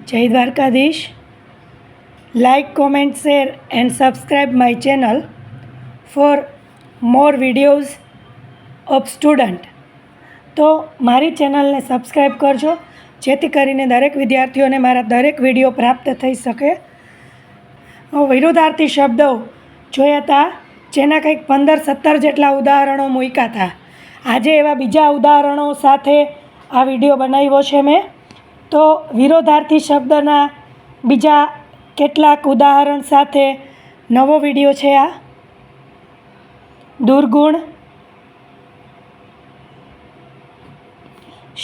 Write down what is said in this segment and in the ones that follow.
જય Dwarkadhish. Like, comment, share and subscribe my channel for more videos of student. તો મારી ચેનલને સબસ્ક્રાઈબ કરજો જેથી કરીને દરેક વિદ્યાર્થીઓને મારા દરેક વિડીયો પ્રાપ્ત થઈ શકે. વિરુદ્ધાર્થી શબ્દો જોયા હતા, જેના કંઈક 15-17 જેટલા ઉદાહરણો મૂક્યા હતા. આજે એવા બીજા ઉદાહરણો સાથે આ વિડીયો બનાવ્યો છે મેં. તો વિરોધાર્થી શબ્દના બીજા કેટલાક ઉદાહરણ સાથે નવો વિડીયો છે આ. દુર્ગુણ,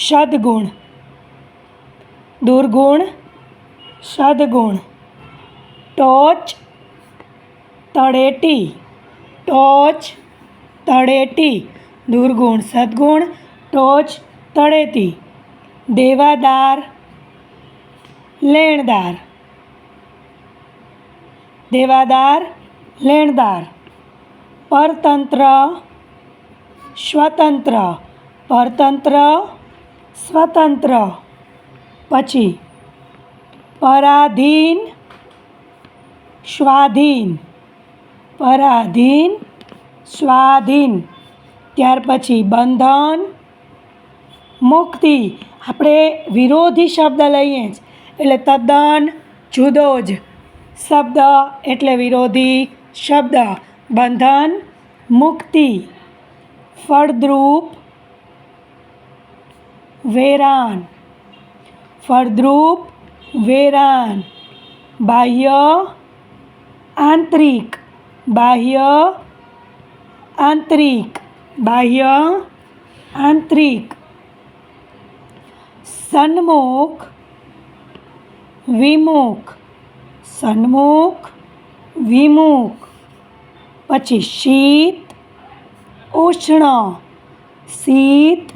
સદગુણ. દુર્ગુણ, સદગુણ. ટોચ, તળેટી. ટોચ, તળેટી. દુર્ગુણ, સદગુણ, ટોચ, તળેટી. દેવાદાર, લેણદાર. દેવાદાર, લેણદાર. પરતંત્ર, સ્વતંત્ર. પરતંત્ર, સ્વતંત્ર. પછી પરાધીન, સ્વાધીન. પરાધીન, સ્વાધીન. ત્યાર પછી બંધન, મુક્તિ. આપણે વિરોધી શબ્દ લઈએ જ એટલે તદ્દન જુદો જ શબ્દ એટલે વિરોધી શબ્દ. બંધન, મુક્તિ. ફળદ્રુપ, વેરાન. ફળદ્રુપ, વેરાન. બાહ્ય, આંતરિક. બાહ્ય, આંતરિક. બાહ્ય, આંતરિક. સન્મુખ, વિમુખ. સન્મુખ, વિમુખ. પછી શીત, ઉષ્ણ. શીત,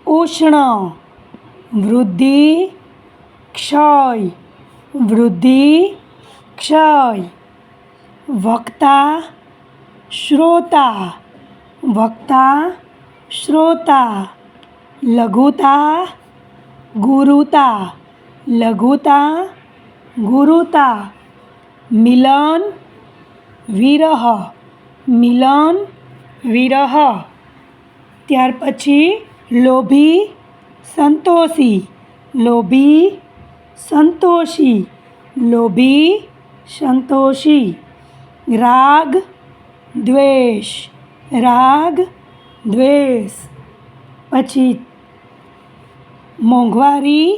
ઉષ્ણ. વૃદ્ધિ, ક્ષય. વૃદ્ધિ, ક્ષય. વક્તા, શ્રોતા. વક્તા, શ્રોતા. લઘુતા, ગુરુતા. લઘુતા, ગુરુતા. મિલન, વિરહ. મિલન, વિરહ. ત્યાર પછી લોભી, સંતોષી. લોભી, સંતોષી. લોભી, સંતોષી. રાગ, દ્વેષ. રાગ, દ્વેષ. પછી મોંઘવારી,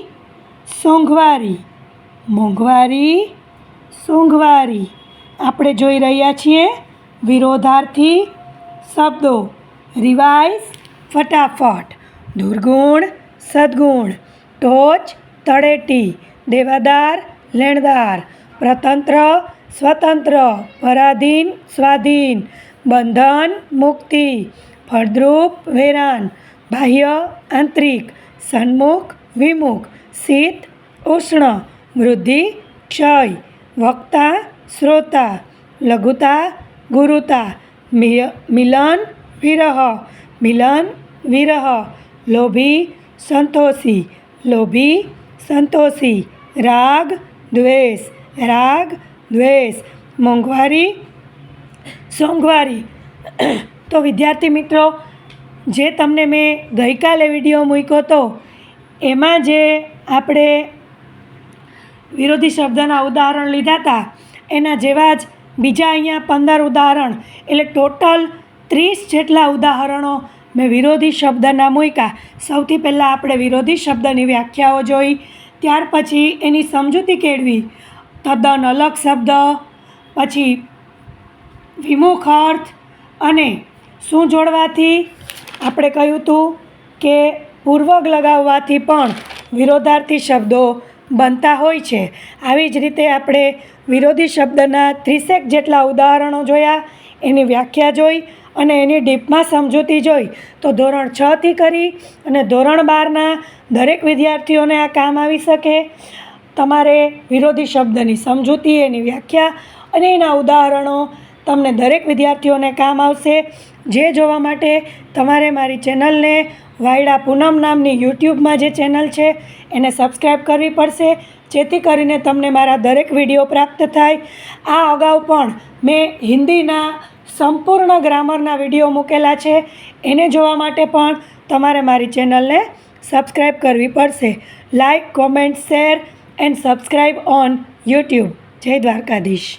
સોંઘવારી. મોંઘવારી, સોંઘવારી. આપણે જોઈ રહ્યા છીએ વિરોધાર્થી શબ્દો. રિવાઇઝ ફટાફટ. દુર્ગુણ, સદગુણ. ટોચ, તળેટી. દેવાદાર, લેણદાર. પ્રતંત્ર, સ્વતંત્ર. પરાધીન, સ્વાધીન. બંધન, મુક્તિ. ફળદ્રુપ, વેરાન. બાહ્ય, આંતરિક. સન્મુખ, વિમુખ. શીત, ઉષ્ણ. વૃદ્ધિ, ક્ષય. વક્તા, શ્રોતા. લઘુતા, ગુરુતા. મિલન, વિરહ. મિલન, વિરહ. લોભી, સંતોષી. લોભી, સંતોષી. રાગ, દ્વેષ. રાગ, દ્વેષ. મોંઘવારી, સોંઘવારી. તો વિદ્યાર્થી મિત્રો, જે તમને મેં ગઈકાલે વિડીયો મૂક્યો હતો એમાં જે આપણે વિરોધી શબ્દના ઉદાહરણ લીધા હતા એના જેવા જ બીજા અહીંયા 15 ઉદાહરણ એટલે ટોટલ 30 જેટલા ઉદાહરણો મેં વિરોધી શબ્દના મૂક્યા. સૌથી પહેલાં આપણે વિરોધી શબ્દની વ્યાખ્યાઓ જોઈ, ત્યાર પછી એની સમજૂતી કેળવી. તદ્દન અલગ શબ્દ, પછી વિમુખ અર્થ અને શું જોડવાથી આપણે કહ્યું હતું કે પૂર્વક લગાવવાથી પણ વિરોધાર્થી શબ્દો બનતા હોય છે. આવી જ રીતે આપણે વિરોધી શબ્દના 30 જેટલા ઉદાહરણો જોયા, એની વ્યાખ્યા જોઈ અને એની ડીપમાં સમજૂતી જોઈ. તો ધોરણ 6થી કરી અને ધોરણ 12ના દરેક વિદ્યાર્થીઓને આ કામ આવી શકે. તમારે વિરોધી શબ્દની સમજૂતી, એની વ્યાખ્યા અને એના ઉદાહરણો તમને દરેક વિદ્યાર્થીઓને કામ આવશે. જે જોવા માટે તમારે મારી ચેનલને વાયડા પૂનમ નામની યુટ્યુબમાં જે ચેનલ છે એને સબસ્ક્રાઈબ કરવી પડશે. જેથી કરીને તમને મારા દરેક વિડીયો પ્રાપ્ત થાય. આ અગાઉ પણ મેં હિન્દીના સંપૂર્ણ ગ્રામરના વિડીયો મૂકેલા છે. એને જોવા માટે પણ તમારે મારી ચેનલને સબસ્ક્રાઈબ કરવી પડશે. Like, comment, share and subscribe on YouTube. જય દ્વારકાધીશ.